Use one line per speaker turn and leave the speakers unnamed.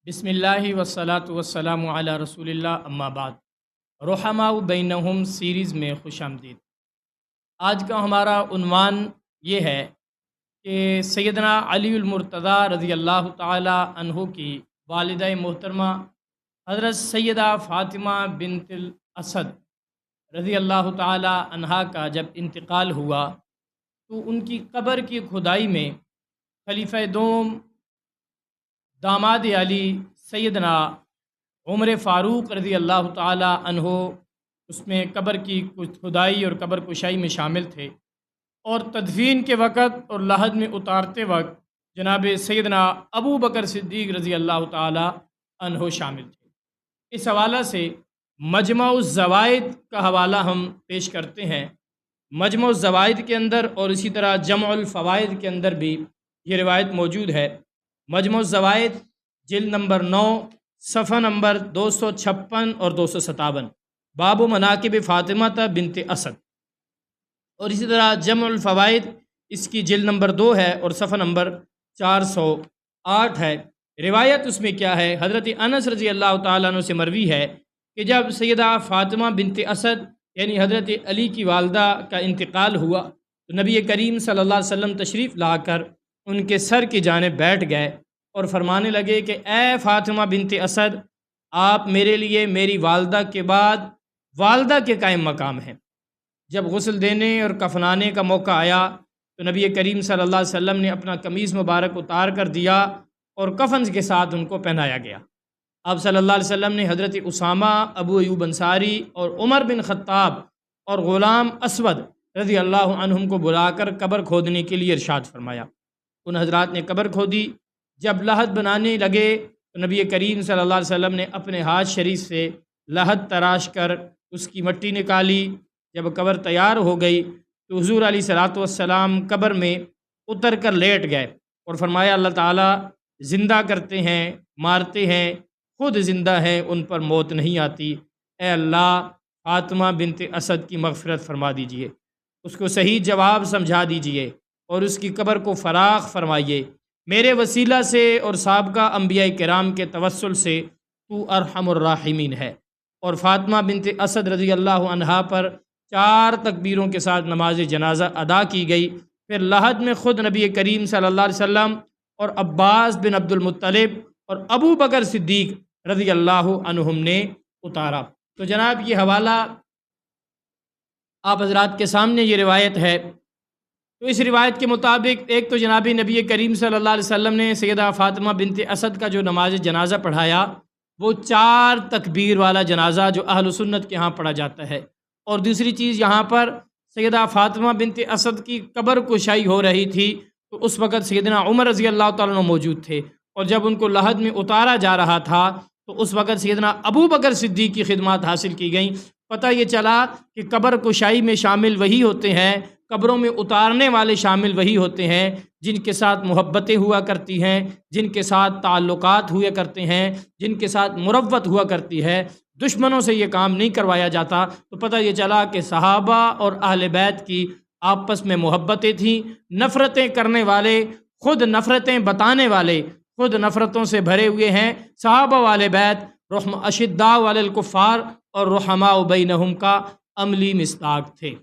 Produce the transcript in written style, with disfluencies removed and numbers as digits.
بسم اللہ والصلاۃ والسلام علی رسول اللہ اما بعد۔ رحماء بینہم سیریز میں خوش آمدید۔ آج کا ہمارا عنوان یہ ہے کہ سیدنا علی المرتضیٰ رضی اللہ تعالی عنہ کی والدہ محترمہ حضرت سیدہ فاطمہ بنت الاسد رضی اللہ تعالی عنہا کا جب انتقال ہوا تو ان کی قبر کی کھدائی میں خلیفہ دوم داماد علی سیدنا عمر فاروق رضی اللہ تعالی عنہ اس میں قبر کی کھدائی اور قبر کشائی میں شامل تھے، اور تدفین کے وقت اور لحد میں اتارتے وقت جناب سیدنا ابو بکر صدیق رضی اللہ تعالی عنہ شامل تھے۔ اس حوالہ سے مجمع الزوائد کا حوالہ ہم پیش کرتے ہیں۔ مجمع الزوائد کے اندر اور اسی طرح جمع الفوائد کے اندر بھی یہ روایت موجود ہے۔ مجمع الزوائد جلد نمبر 9 صفحہ نمبر 256 اور 257، باب مناقب فاطمہ بنت اسد، اور اسی طرح جمع الفوائد اس کی جلد نمبر 2 ہے اور صفحہ نمبر 408 ہے۔ روایت اس میں کیا ہے؟ حضرت انس رضی اللہ تعالیٰ عنہ سے مروی ہے کہ جب سیدہ فاطمہ بنت اسد یعنی حضرت علی کی والدہ کا انتقال ہوا تو نبی کریم صلی اللہ علیہ وسلم تشریف لا کر ان کے سر کی جانب بیٹھ گئے اور فرمانے لگے کہ اے فاطمہ بنت اسد، آپ میرے لیے میری والدہ کے بعد والدہ کے قائم مقام ہیں۔ جب غسل دینے اور کفنانے کا موقع آیا تو نبی کریم صلی اللہ علیہ وسلم نے اپنا قمیص مبارک اتار کر دیا اور کفن کے ساتھ ان کو پہنایا گیا۔ آپ صلی اللہ علیہ وسلم نے حضرت اسامہ، ابو ایوب انصاری اور عمر بن خطاب اور غلام اسود رضی اللہ عنہم کو بلا کر قبر کھودنے کے لیے ارشاد فرمایا۔ ان حضرات نے قبر کھودی۔ جب لحد بنانے لگے تو نبی کریم صلی اللہ علیہ وسلم نے اپنے ہاتھ شریف سے لحد تراش کر اس کی مٹی نکالی۔ جب قبر تیار ہو گئی تو حضور علیہ الصلوۃ والسلام قبر میں اتر کر لیٹ گئے اور فرمایا، اللہ تعالیٰ زندہ کرتے ہیں، مارتے ہیں، خود زندہ ہیں، ان پر موت نہیں آتی۔ اے اللہ، فاطمہ بنت اسد کی مغفرت فرما دیجئے، اس کو صحیح جواب سمجھا دیجئے اور اس کی قبر کو فراخ فرمائیے۔ میرے وسیلہ سے اور سابقہ انبیاء کرام کے توسل سے تو ارحم الراحمین ہے۔ اور فاطمہ بنت اسد رضی اللہ عنہا پر 4 تکبیروں کے ساتھ نماز جنازہ ادا کی گئی۔ پھر لحد میں خود نبی کریم صلی اللہ علیہ وسلم اور عباس بن عبد المطلب اور ابو بکر صدیق رضی اللہ عنہم نے اتارا۔ تو جناب یہ حوالہ آپ حضرات کے سامنے یہ روایت ہے۔ تو اس روایت کے مطابق ایک تو جناب نبی کریم صلی اللہ علیہ وسلم نے سیدہ فاطمہ بنت اسد کا جو نماز جنازہ پڑھایا وہ 4 تکبیر والا جنازہ جو اہل سنت کے ہاں پڑھا جاتا ہے، اور دوسری چیز یہاں پر سیدہ فاطمہ بنت اسد کی قبر کشائی ہو رہی تھی تو اس وقت سیدنا عمر رضی اللہ تعالیٰ عنہ موجود تھے، اور جب ان کو لحد میں اتارا جا رہا تھا تو اس وقت سیدنا ابو بکر صدیق کی خدمات حاصل کی گئیں۔ پتہ یہ چلا کہ قبر کشائی میں شامل وہی ہوتے ہیں، قبروں میں اتارنے والے شامل وہی ہوتے ہیں جن کے ساتھ محبتیں ہوا کرتی ہیں، جن کے ساتھ تعلقات ہوا کرتے ہیں، جن کے ساتھ مروت ہوا کرتی ہے۔ دشمنوں سے یہ کام نہیں کروایا جاتا۔ تو پتہ یہ چلا کہ صحابہ اور اہل بیت کی آپس میں محبتیں تھیں۔ نفرتیں کرنے والے، خود نفرتیں بتانے والے، خود نفرتوں سے بھرے ہوئے ہیں۔ صحابہ والے بیت اشداء علی الکفار اور رحماء بینہم کا عملی مصداق تھے۔